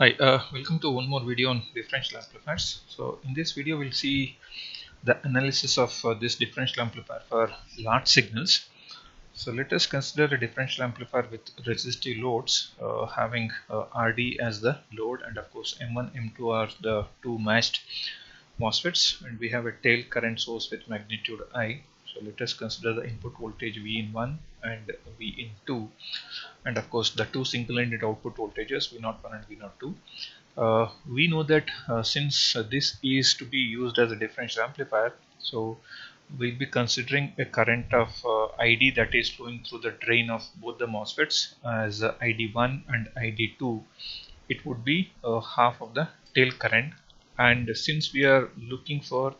Hi, welcome to one more video on differential amplifiers. So in this video we'll see the analysis of this differential amplifier for large signals. So let us consider a differential amplifier with resistive loads having RD as the load, and of course M1, M2 are the two matched MOSFETs, and we have a tail current source with magnitude I. So let us consider the input voltage V in 1 and V in 2, and of course the two single-ended output voltages V01 and V02. We know that since this is to be used as a differential amplifier, so we'll be considering a current of ID that is flowing through the drain of both the MOSFETs as ID1 and ID2. It would be half of the tail current, and since we are looking for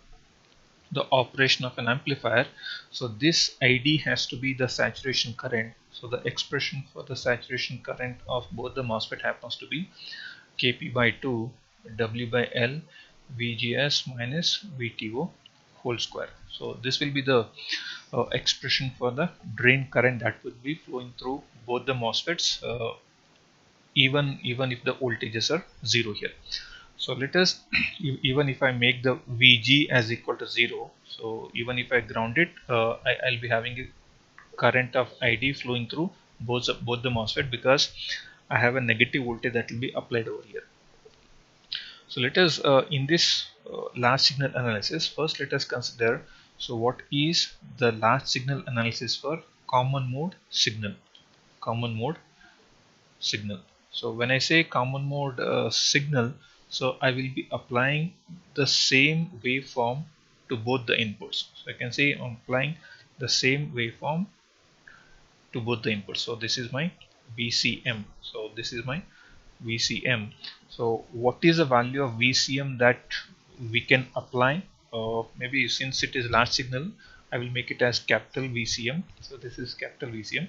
the operation of an amplifier, so this ID has to be the saturation current. So the expression for the saturation current of both the MOSFET happens to be Kp by 2 W by L VGS minus VTO whole square. So this will be the expression for the drain current that will be flowing through both the MOSFETs, even if the voltages are 0 here. So let us even if I make the Vg as equal to 0, so even if I ground it, I'll be having a current of ID flowing through both the MOSFET, because I have a negative voltage that will be applied over here. So let us in this large signal analysis, first let us consider, so what is the large signal analysis for common mode signal. Common mode signal. So when I say common mode signal, so I will be applying the same waveform to both the inputs. So I can say I'm applying the same waveform to both the inputs. So this is my VCM. So this is my VCM. So what is the value of VCM that we can apply? Maybe since it is large signal, I will make it as capital VCM. So this is capital VCM.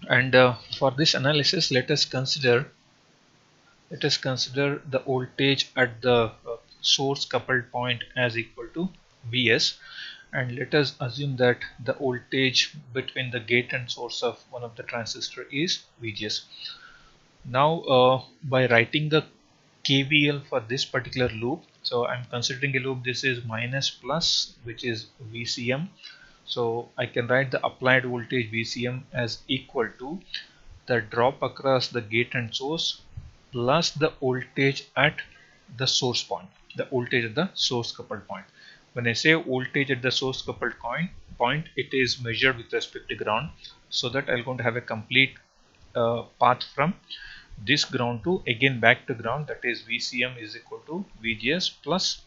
And for this analysis, let us consider the voltage at the source coupled point as equal to Vs, and let us assume that the voltage between the gate and source of one of the transistor is VGS. Now by writing the KVL for this particular loop, so I'm considering a loop, this is minus plus, which is VCM. So I can write the applied voltage VCM as equal to the drop across the gate and source plus the voltage at the source point, the voltage at the source coupled point. When I say voltage at the source coupled point, it is measured with respect to ground, so that I'm going to have a complete path from this ground to again back to ground, that is VCM is equal to VGS plus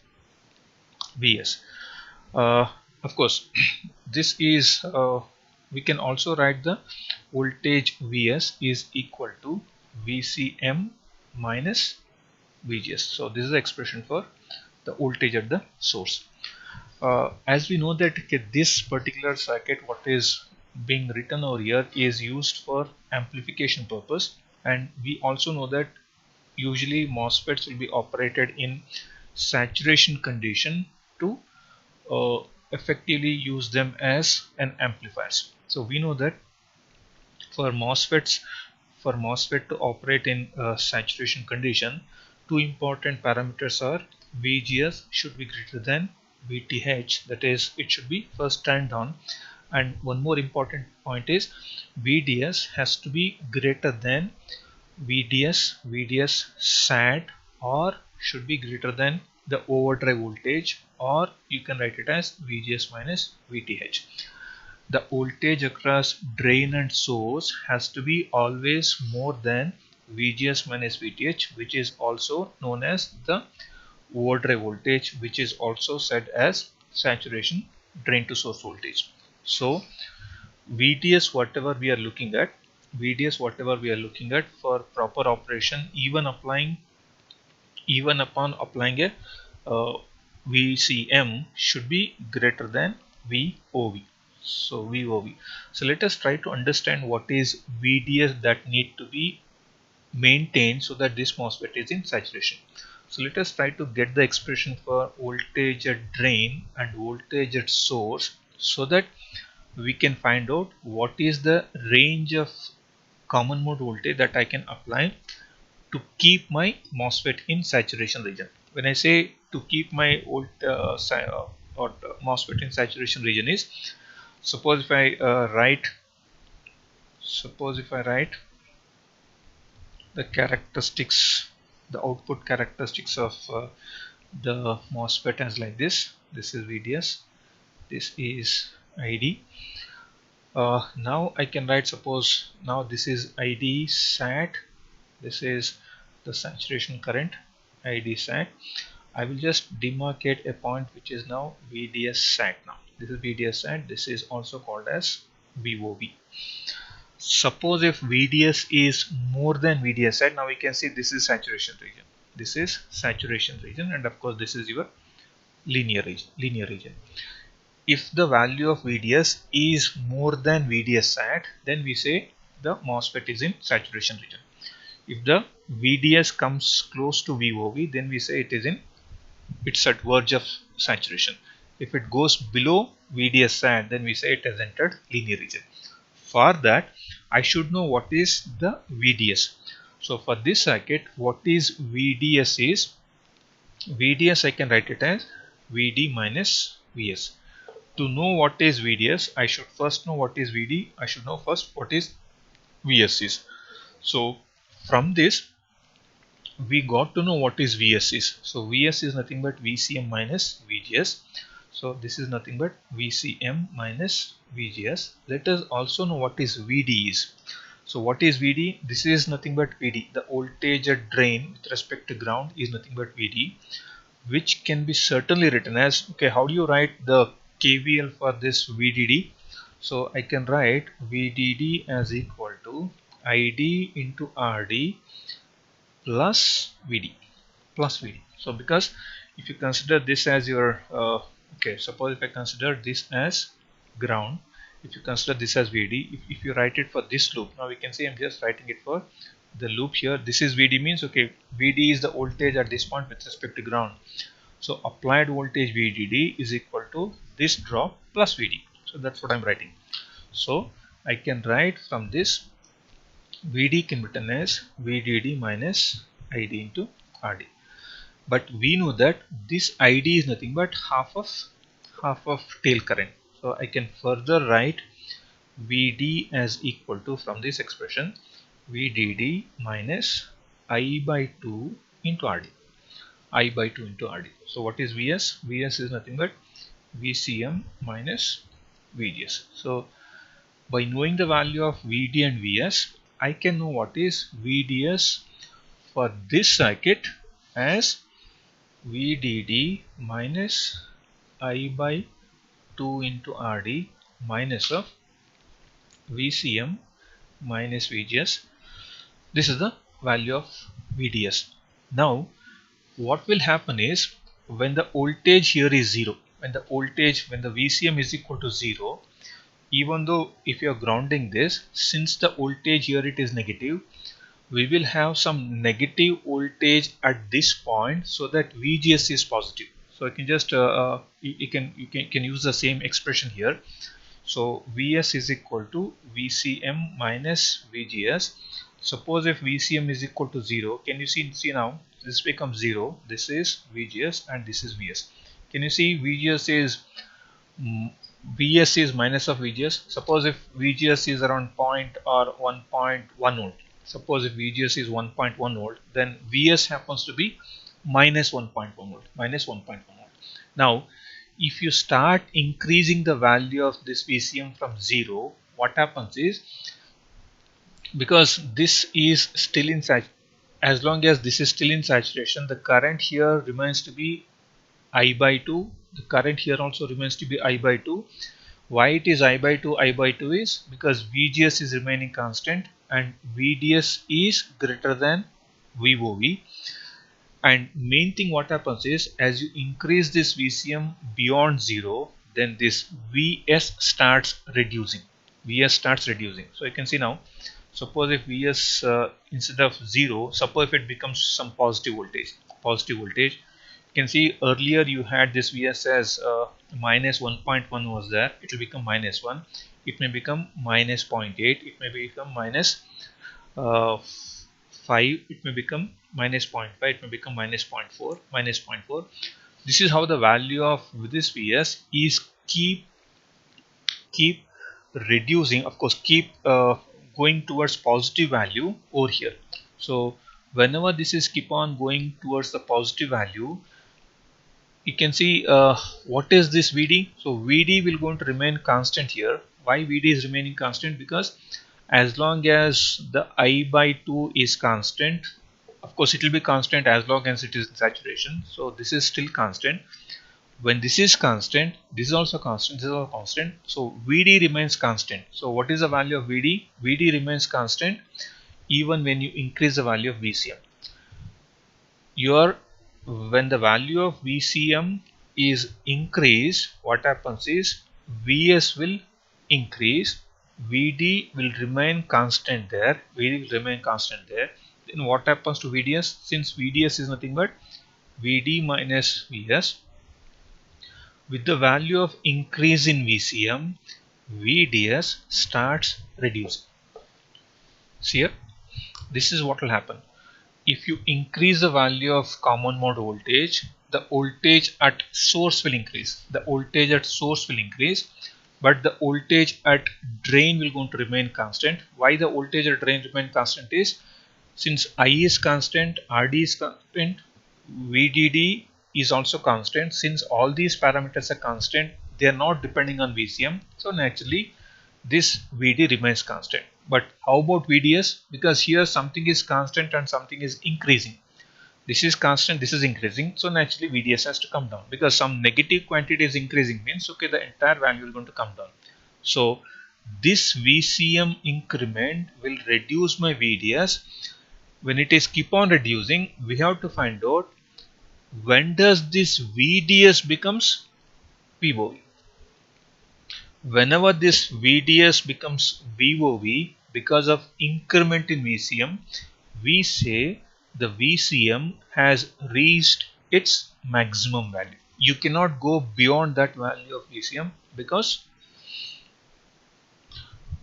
Vs. Of course, this is we can also write the voltage Vs is equal to VCM minus VGS. So this is the expression for the voltage at the source. As we know that this particular circuit, what is being written over here, is used for amplification purpose, and we also know that usually MOSFETs will be operated in saturation condition to effectively use them as an amplifiers. So we know that for MOSFET to operate in saturation condition, two important parameters are VGS should be greater than VTH, that is it should be first turned on, and one more important point is VDS has to be greater than VDS SAT, or should be greater than the overdrive voltage, or you can write it as VGS minus VTH. The voltage across drain and source has to be always more than VGS minus VTH, which is also known as the overdrive voltage, which is also said as saturation drain to source voltage. So VDS whatever we are looking at, for proper operation, even upon applying a VCM, should be greater than VOV. So VOV. So let us try to understand what is VDS that need to be maintained so that this MOSFET is in saturation. So let us try to get the expression for voltage at drain and voltage at source, so that we can find out what is the range of common mode voltage that I can apply to keep my MOSFET in saturation region. When I say to keep my MOSFET in saturation region is, suppose if I write the characteristics, the output characteristics of the MOSFET as like this. This is VDS, this is ID. Now I can write, suppose now this is ID SAT, this is the saturation current, ID SAT. I will just demarcate a point which is now VDS SAT. Now this is VDS SAT, this is also called as VOV. Suppose if VDS is more than VDS SAT, now we can see this is saturation region. This is saturation region, and of course this is your linear region. If the value of VDS is more than VDS SAT, then we say the MOSFET is in saturation region. If the VDS comes close to VOV, then we say it's at verge of saturation. If it goes below VDS SAT, then we say it has entered linear region. For that, I should know what is the VDS. So for this circuit, what is VDS is, VDS I can write it as VD minus VS. To know what is VDS, I should first know what is VD. I should know first what is VS is. So from this, we got to know what is VS is. So VS is nothing but VCM minus VGS. So this is nothing but VCM minus VGS. Let us also know what is VD is. So what is VD? This is nothing but VD. The voltage at drain with respect to ground is nothing but VD, which can be certainly written as, okay, how do you write the KVL for this VDD? So I can write VDD as equal to ID into RD plus VD. So because if you consider this as your okay, suppose if I consider this as ground, if you consider this as VD, if you write it for this loop, now we can see I'm just writing it for the loop here. This is VD, means okay, VD is the voltage at this point with respect to ground. So applied voltage VDD is equal to this drop plus VD. So that's what I'm writing. So I can write from this, VD can be written as VDD minus ID into RD. But we know that this ID is nothing but half of tail current. So I can further write VD as equal to, from this expression, VDD minus I by 2 into RD. I by 2 into RD. So what is VS? VS is nothing but VCM minus VGS. So by knowing the value of VD and VS, I can know what is VDS for this circuit as VDD minus I by 2 into RD minus of VCM minus VGS. This is the value of VDS. Now what will happen is, when the voltage here is 0, when the VCM is equal to 0, even though if you are grounding this, since the voltage here it is negative, we will have some negative voltage at this point, so that VGS is positive. So I can just you can use the same expression here. So VS is equal to VCM minus VGS. Suppose if VCM is equal to 0, can you see now this becomes 0, this is VGS and this is VS. Can you see VGS is VS is minus of VGS. Suppose if VGS is around 1.1 volt. Suppose if VGS is 1.1 volt, then VS happens to be minus 1.1 volt. Now, if you start increasing the value of this VCM from 0, what happens is, because this is still in saturation, as long as this is still in saturation, the current here remains to be I by 2. The current here also remains to be I by 2. Why it is I by 2? I by 2 is because VGS is remaining constant and VDS is greater than VOV. And main thing what happens is, as you increase this VCM beyond 0, then this VS starts reducing. So you can see now, suppose if VS instead of 0, suppose if it becomes some positive voltage, you can see earlier you had this VS as minus 1.1 was there, it will become minus 1, it may become minus 0.8, it may become minus 5, it may become minus 0.5, it may become minus 0.4, minus 0.4. This is how the value of this Vs is keep reducing, of course keep going towards positive value over here. So whenever this is keep on going towards the positive value, you can see what is this Vd. So Vd will going to remain constant here. Why Vd is remaining constant? Because as long as the I by 2 is constant, of course it will be constant as long as it is in saturation. So this is still constant. When this is constant, this is also constant, this is also constant. So Vd remains constant. So what is the value of Vd? Vd remains constant even when you increase the value of Vcm. When the value of Vcm is increased, what happens is Vs will increase, Vd will remain constant there, Vd will remain constant there. Then what happens to Vds? Since Vds is nothing but Vd minus Vs, with the value of increase in Vcm, Vds starts reducing. See here, this is what will happen. If you increase the value of common mode voltage, the voltage at source will increase. The voltage at source will increase, but the voltage at drain will going to remain constant. Why the voltage at drain remain constant is, since I is constant, Rd is constant, Vdd is also constant. Since all these parameters are constant, they are not depending on Vcm. So naturally this Vd remains constant. But how about Vds? Because here something is constant and something is increasing. This is constant, this is increasing. So naturally Vds has to come down, because some negative quantity is increasing means okay, the entire value is going to come down. So this Vcm increment will reduce my Vds. When it is keep on reducing, we have to find out when does this Vds becomes VOV. Whenever this Vds becomes VOV because of increment in Vcm, we say the Vcm has reached its maximum value. You cannot go beyond that value of Vcm because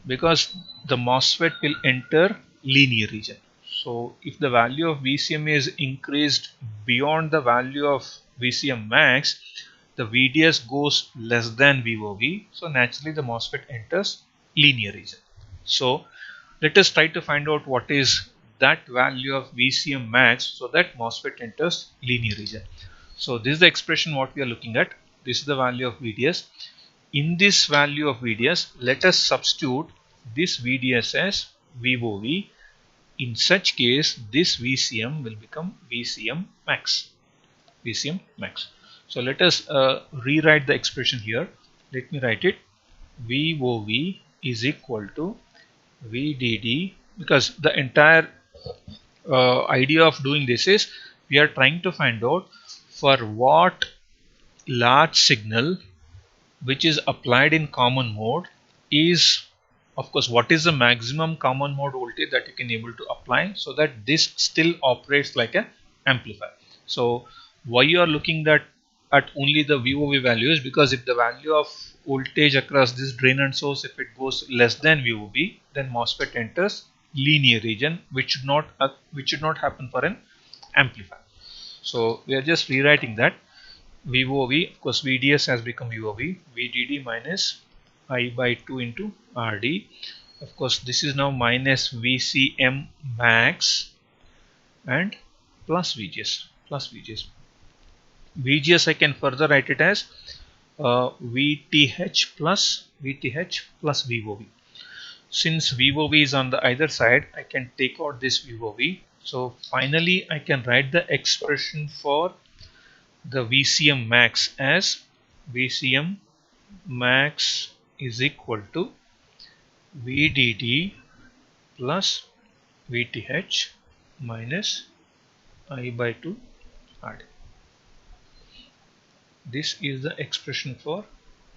the MOSFET will enter linear region. So if the value of Vcm is increased beyond the value of Vcm max, the VDS goes less than VOV. So naturally the MOSFET enters linear region. So let us try to find out what is that value of Vcm max so that MOSFET enters linear region. So this is the expression what we are looking at. This is the value of VDS. In this value of VDS, let us substitute this VDS as VOV. In such case, this Vcm will become Vcm max. Vcm max. So let us rewrite the expression here. Let me write it. VOV is equal to VDD, because the entire idea of doing this is we are trying to find out for what large signal which is applied in common mode is, of course, what is the maximum common mode voltage that you can able to apply so that this still operates like an amplifier. So why you are looking at only the VOV values, because if the value of voltage across this drain and source, if it goes less than VOV, then MOSFET enters linear region, which should not happen for an amplifier. So we are just rewriting that. VOV, of course VDS has become VOV, VDD minus I by 2 into RD. Of course this is now minus VCM max and plus VGS. VGS I can further write it as VTH plus VOV. Since VOV is on the either side, I can take out this VOV. So finally I can write the expression for the VCM max as VCM max is equal to VDD plus VTH minus I by 2 RD. This is the expression for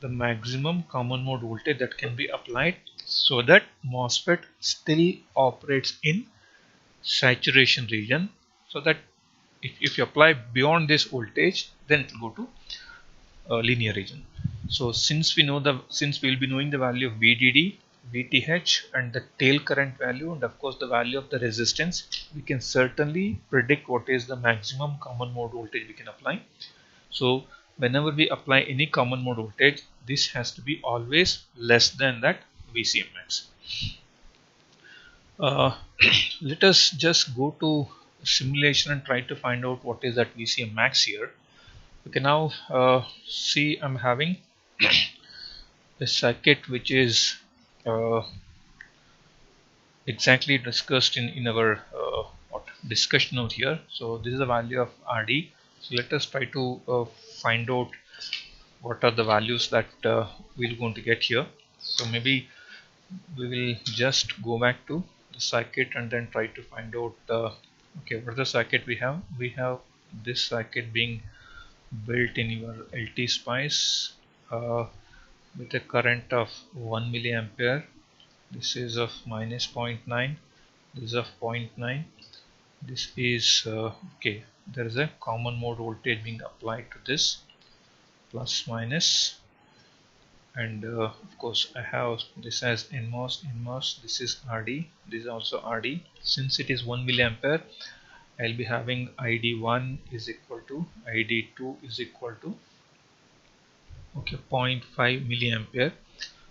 the maximum common mode voltage that can be applied so that MOSFET still operates in saturation region, so that if you apply beyond this voltage, then it will go to linear region. So since we will be knowing the value of VDD, VTH and the tail current value, and of course the value of the resistance, we can certainly predict what is the maximum common mode voltage we can apply. So whenever we apply any common mode voltage, this has to be always less than that VCM max. Let us just go to simulation and try to find out what is that VCM max here. Okay, now see, I'm having a circuit which is uh, exactly discussed in our discussion out here. So this is the value of RD. So let us try to find out what are the values that we're going to get here. So maybe we will just go back to the circuit and then try to find out okay, what is the circuit we have. We have this circuit being built in your LT Spice with a current of 1 milliampere. This is of minus 0.9, this is of 0.9, this is okay, there is a common mode voltage being applied to this, plus minus, and of course I have this as NMOS, this is RD, this is also RD. Since it is 1 milliampere, I'll be having ID1 is equal to ID2 is equal to okay 0.5 milliampere,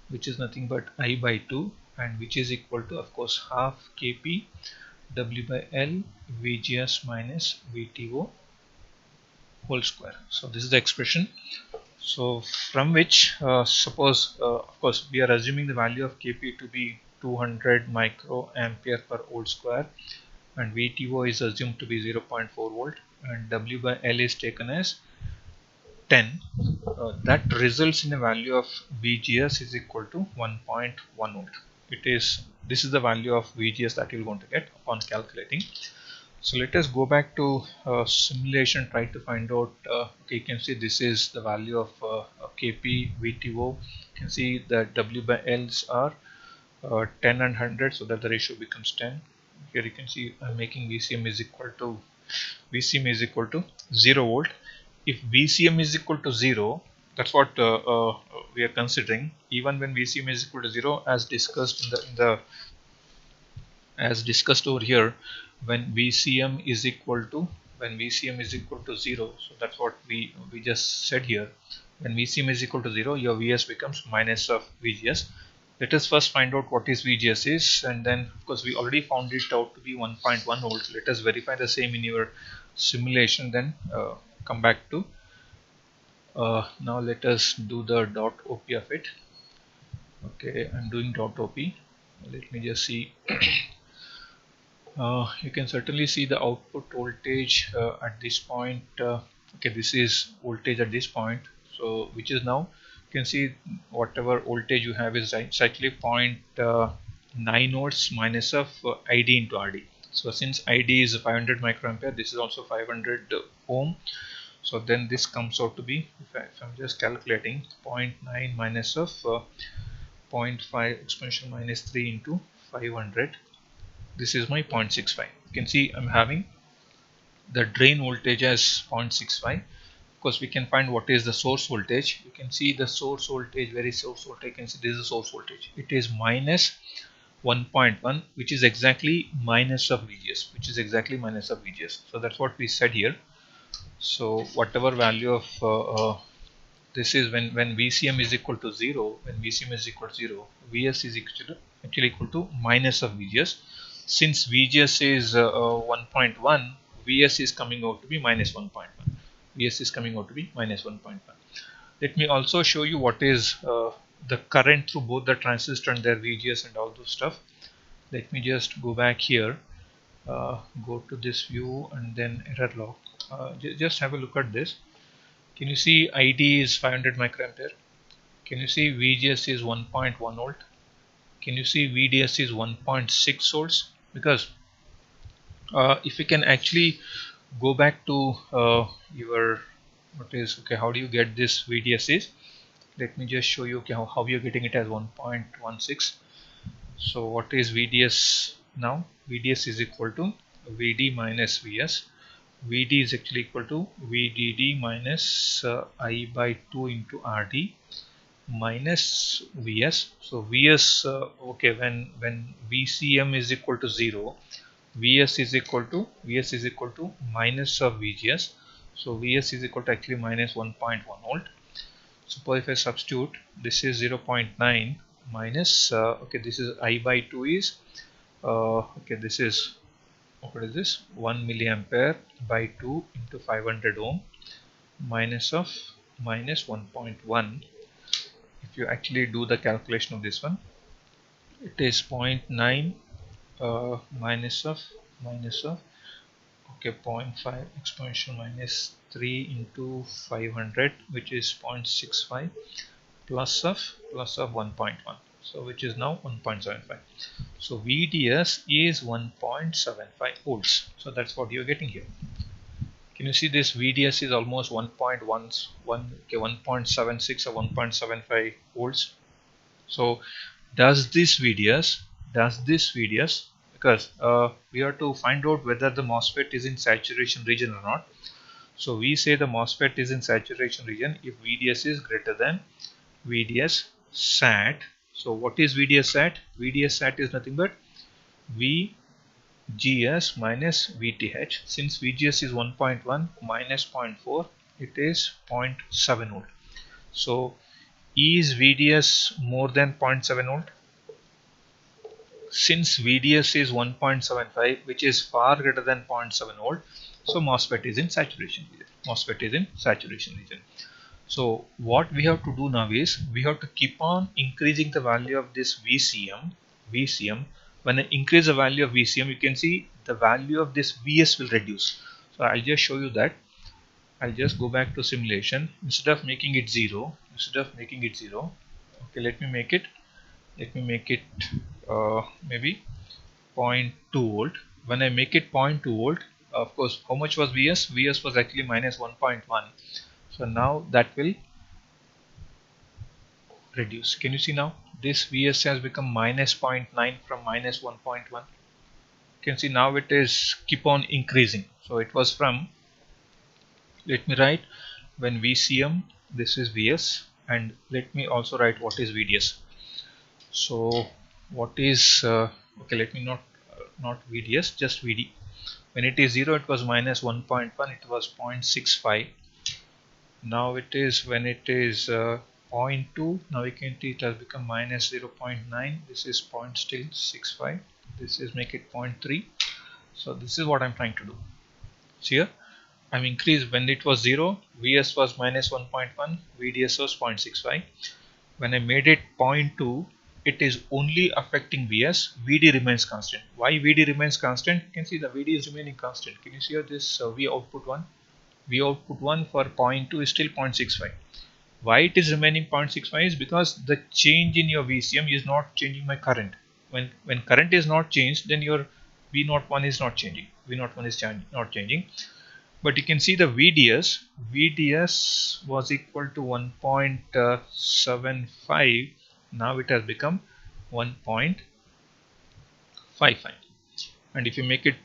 which is nothing but I by 2, and which is equal to of course half Kp W by L VGS minus VTO whole square. So this is the expression. So from which suppose of course we are assuming the value of Kp to be 200 microampere per volt square, and VTO is assumed to be 0.4 volt, and W by L is taken as 10. That results in a value of VGS is equal to 1.1 volt. This is the value of VGS that you're going to get upon calculating. So let us go back to simulation, try to find out okay, you can see this is the value of Kp VTO. You can see that W by L's are 10 and 100, so that the ratio becomes 10. Here you can see I'm making VCM is equal to 0 volt. If VCM is equal to 0, that's what we are considering. Even when VCM is equal to 0, as discussed as discussed over here, when VCM is equal to 0, so that's what we just said here. When VCM is equal to 0, your VS becomes minus of VGS. Let us first find out what is VGS is, and then of course we already found it out to be 1.1 volts. Let us verify the same in your simulation, then come back to now let us do the dot op of it. Okay, I'm doing dot op. Let me just see. You can certainly see the output voltage at this point. Okay, this is voltage at this point, so which is now, you can see whatever voltage you have is exactly 0.9 volts minus of ID into RD. So since ID is 500 microampere, this is also 500 ohm. So then this comes out to be, if I'm just calculating, 0.9 minus of 0.5 exponential minus 3 into 500. This is my 0.65. You can see I'm having the drain voltage as 0.65. Of course, we can find what is the source voltage. You can see the source voltage, where is source voltage? You can see this is the source voltage. It is minus 1.1, which is exactly minus of VGS, So that's what we said here. So whatever value of this is when VCM is equal to 0, VS is actually equal to minus of VGS. Since VGS is 1.1, VS is coming out to be minus 1.1. Let me also show you what is the current through both the transistor and their VGS and all those stuff. Let me just go back here, go to this view and then error log. Just have a look at this. Can you see ID is 500 microampere? Can you see VGS is 1.1 volt? Can you see VDS is 1.6 volts? Because if you can actually go back to your how do you get this VDS is? Let me just show you how you're getting it as 1.16. So what is VDS now? VDS is equal to VD minus VS. VD is actually equal to VDD minus I by 2 into RD, minus Vs. So Vs, okay, when VCM is equal to 0, Vs is equal to minus of VGS. So Vs is equal to actually minus 1.1 volt. Suppose if I substitute, this is 0.9 minus, okay, this is I by 2 is, okay, this is, what is this, 1 milliampere by 2 into 500 ohm minus of minus 1.1. If you actually do the calculation of this one, it is 0.9 minus of okay, zero point 0.5 exponential minus 3 into 500, which is 0.65 plus of 1.1, so which is now 1.75. So VDS is 1.75 volts. So that's what you're getting here. Can you see this VDS is almost 1.11, okay, 1.76 or 1.75 volts. So does this VDS, because we have to find out whether the MOSFET is in saturation region or not. So we say the MOSFET is in saturation region if VDS is greater than VDS SAT. So what is VDS SAT? VDS SAT is nothing but VGS minus VTH. Since VGS is 1.1 minus 0.4, it is 0.7 volt. So is VDS more than 0.7 volt? Since VDS is 1.75, which is far greater than 0.7 volt, so MOSFET is in saturation region. MOSFET is in saturation region. So what we have to do now is we have to keep on increasing the value of this VCM. When I increase the value of VCM, you can see the value of this VS will reduce. So I'll just show you that. I'll just go back to simulation. Instead of making it 0, okay, let me make it maybe 0.2 volt. When I make it 0.2 volt, of course, how much was VS? VS was actually minus 1.1. So now that will reduce. Can you see now? This VS has become minus 0.9 from minus 1.1. You can see now it is keep on increasing. So it was from, let me write, when VCM, this is VS, and let me also write what is VDS. So what is okay, let me not VDS, just VD. When it is 0, it was minus 1.1, it was 0.65. Now it is, when it is 0.2, now you can see it has become minus 0.9. This is still 0.65. This is make it 0.3. So this is what I'm trying to do. See here, I'm increased. When it was 0, VS was minus 1.1, VDS was 0.65. When I made it 0.2, it is only affecting VS. VD remains constant. Why VD remains constant? You can see the VD is remaining constant. Can you see here this V output 1? V output 1 for 0.2 is still 0.65. Why it is remaining 0.65 is because the change in your VCM is not changing my current. When current is not changed, then your V01 is not changing. V01 is not changing. But you can see the VDS was equal to 1.75. Now it has become 1.55. And if you make it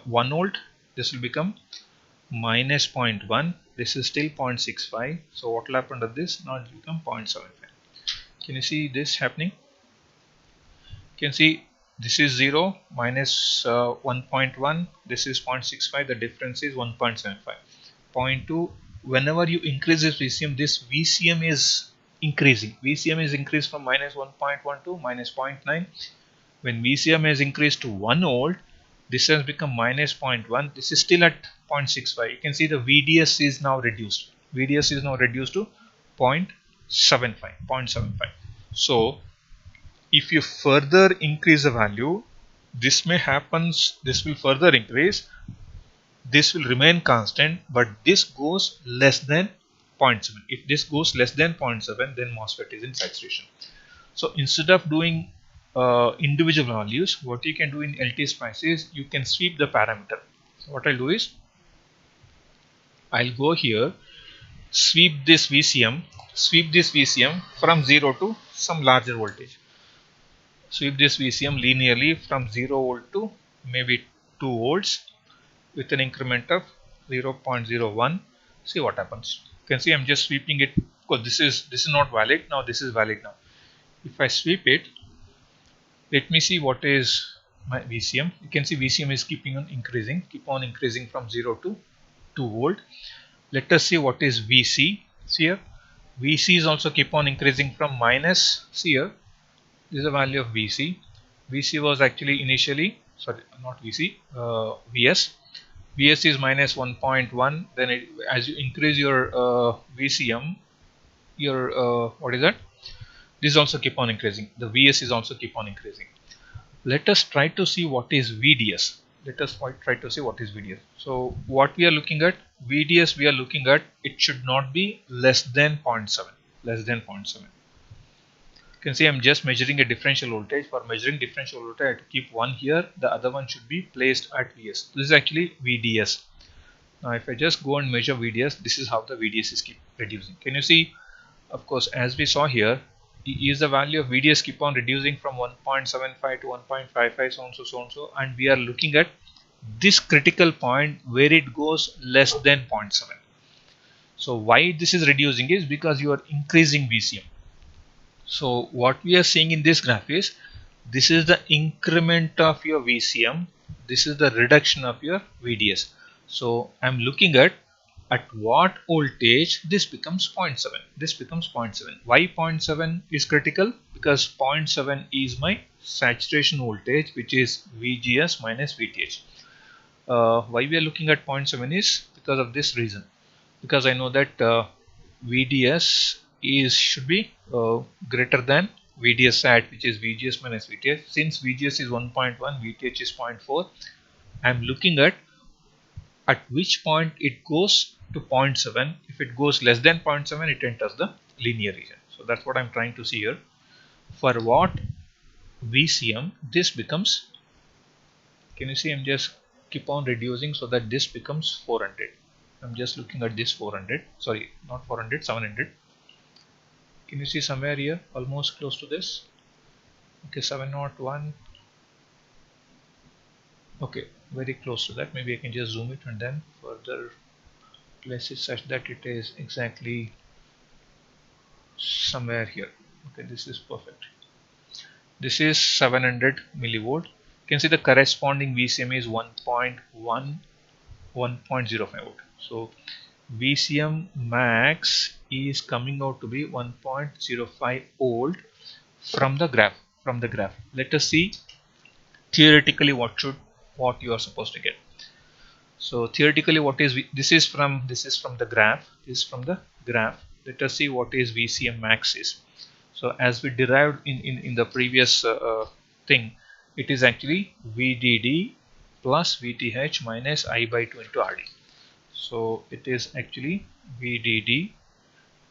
1 volt, this will become minus 0.1. This is still 0.65. So what will happen to this? Now it will become 0.75. Can you see this happening? You can see this is 0 minus 1.1. This is 0.65. The difference is 1.75. 0.2. Whenever you increase this VCM is increasing. VCM is increased from minus 1.1 to minus 0.9. When VCM is increased to 1 volt, this has become minus 0.1. This is still at 0.65. You can see the VDS is now reduced. VDS is now reduced to 0.75. So if you further increase the value, this may happen. This will further increase. This will remain constant, but this goes less than 0.7. If this goes less than 0.7, then MOSFET is in saturation. So instead of doing individual values, what you can do in LTSpice is you can sweep the parameter. So what I'll do is I'll go here, sweep this VCM from 0 to some larger voltage. Sweep this VCM linearly from 0 volt to maybe 2 volts with an increment of 0.01. See what happens. You can see I'm just sweeping it course this is not valid now, this is valid now. If I sweep it, let me see what is my VCM. You can see VCM is keep on increasing from 0 to 2 volt. Let us see what is VC. See here, VC is also keep on increasing from minus. See here, this is the value of VC. VC was actually initially, sorry, not VC, VS. VS is minus 1.1. Then as you increase your VCM, your what is that? This also keep on increasing. The VS is also keep on increasing. Let us try to see what is VDS. Let us try to see what is VDS. So what we are looking at, VDS we are looking at, it should not be less than 0.7. Less than 0.7. You can see I'm just measuring a differential voltage. For measuring differential voltage, I have to keep one here. The other one should be placed at VS. This is actually VDS. Now if I just go and measure VDS, this is how the VDS is keep reducing. Can you see? Of course, as we saw here, is the value of VDS keep on reducing from 1.75 to 1.55, so on so, and we are looking at this critical point where it goes less than 0.7. So why this is reducing is because you are increasing VCM. So what we are seeing in this graph is, this is the increment of your VCM, this is the reduction of your VDS. So I'm looking at what voltage this becomes 0.7. This becomes 0.7. Why 0.7 is critical? Because 0.7 is my saturation voltage, which is VGS minus VTH. Why we are looking at 0.7 is because of this reason. Because I know that VDS should be greater than VDS sat, which is VGS minus VTH. Since VGS is 1.1, VTH is 0.4. I am looking at which point it goes to 0.7. If it goes less than 0.7, it enters the linear region. So that's what I'm trying to see here. For what VCM, this becomes, can you see I'm just keep on reducing so that this becomes 400. I'm just looking at this 400, sorry, not 400, 700. Can you see somewhere here, almost close to this? Okay, 701. Okay, very close to that. Maybe I can just zoom it and then further place it such that it is exactly somewhere here. Okay, this is perfect. This is 700 millivolt. You can see the corresponding VCM is 1.1, 1.05 volt. So VCM max is coming out to be 1.05 volt from the graph. Let us see theoretically what you are supposed to get. So theoretically, what is this is from the graph. This is from the graph. Let us see what is VCM max is. So as we derived in the previous thing, it is actually VDD plus VTH minus I by 2 into RD. So it is actually VDD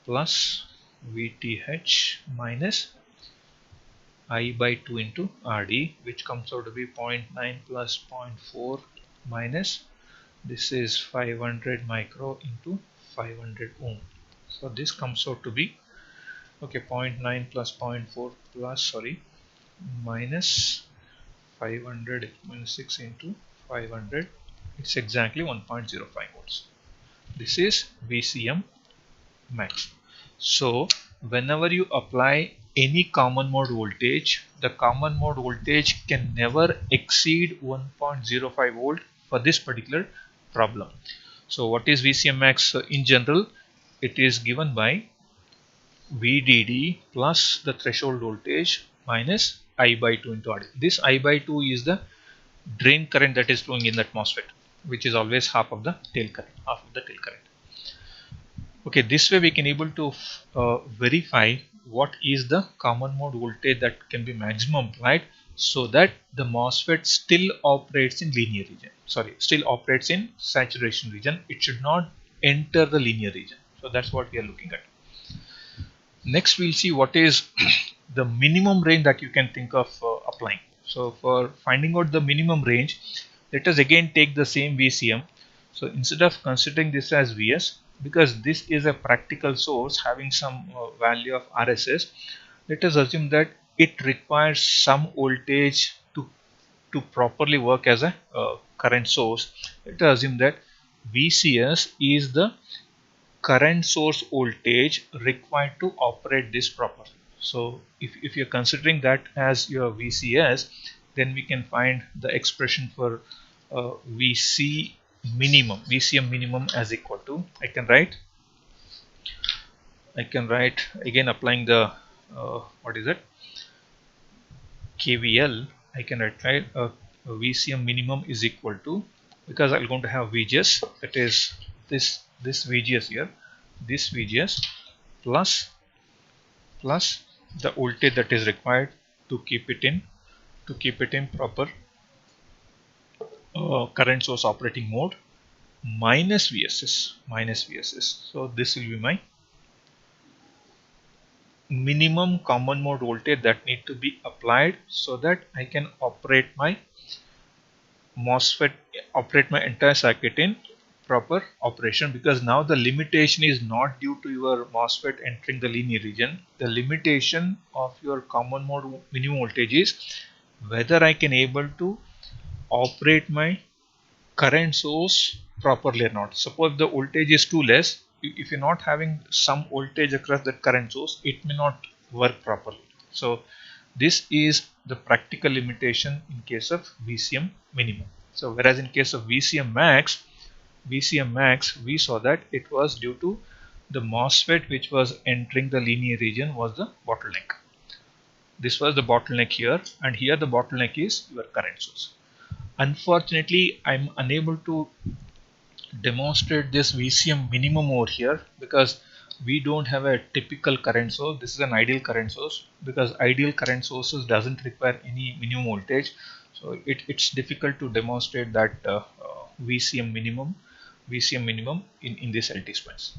plus VTH minus I by 2 into RD, which comes out to be 0.9 plus 0.4 minus, this is 500 micro into 500 ohm. So this comes out to be, okay, 0.9 plus 0.4 plus, sorry, minus 500 minus 6 into 500, it's exactly 1.05 volts. This is VCM max. So whenever you apply any common mode voltage, the common mode voltage can never exceed 1.05 volt for this particular problem. So what is VCM max? In general, it is given by VDD plus the threshold voltage minus I by 2 into RD. This I by 2 is the drain current that is flowing in that MOSFET, which is always half of the tail current. Okay, this way we can able to verify what is the common mode voltage that can be maximum applied, so that the MOSFET still operates in linear region. Sorry, still operates in saturation region. It should not enter the linear region. So that's what we are looking at. Next, we'll see what is the minimum range that you can think of applying. So for finding out the minimum range, let us again take the same VCM. So instead of considering this as VS, because this is a practical source having some value of RSS, let us assume that it requires some voltage to properly work as a current source. Let us assume that VCS is the current source voltage required to operate this properly. So if you're considering that as your VCS, then we can find the expression for VC minimum, VCM minimum as equal to, I can write again applying the what is it, KVL. I can write VCM minimum is equal to, because I'm going to have VGS, that is this VGS here, this VGS plus the voltage that is required to keep it in proper current source operating mode, minus VSS. So this will be my minimum common mode voltage that need to be applied so that I can operate my MOSFET, operate my entire circuit in proper operation, because now the limitation is not due to your MOSFET entering the linear region. The limitation of your common mode minimum voltage is whether I can able to operate my current source properly or not. Suppose the voltage is too less, if you're not having some voltage across that current source, it may not work properly. So this is the practical limitation in case of VCM minimum. So whereas in case of VCM max, we saw that it was due to the MOSFET which was entering the linear region was the bottleneck. This was the bottleneck here, and here the bottleneck is your current source. Unfortunately, I'm unable to demonstrate this VCM minimum over here because we don't have a typical current source. This is an ideal current source, because ideal current sources doesn't require any minimum voltage. So it's difficult to demonstrate that VCM minimum in this LT spice.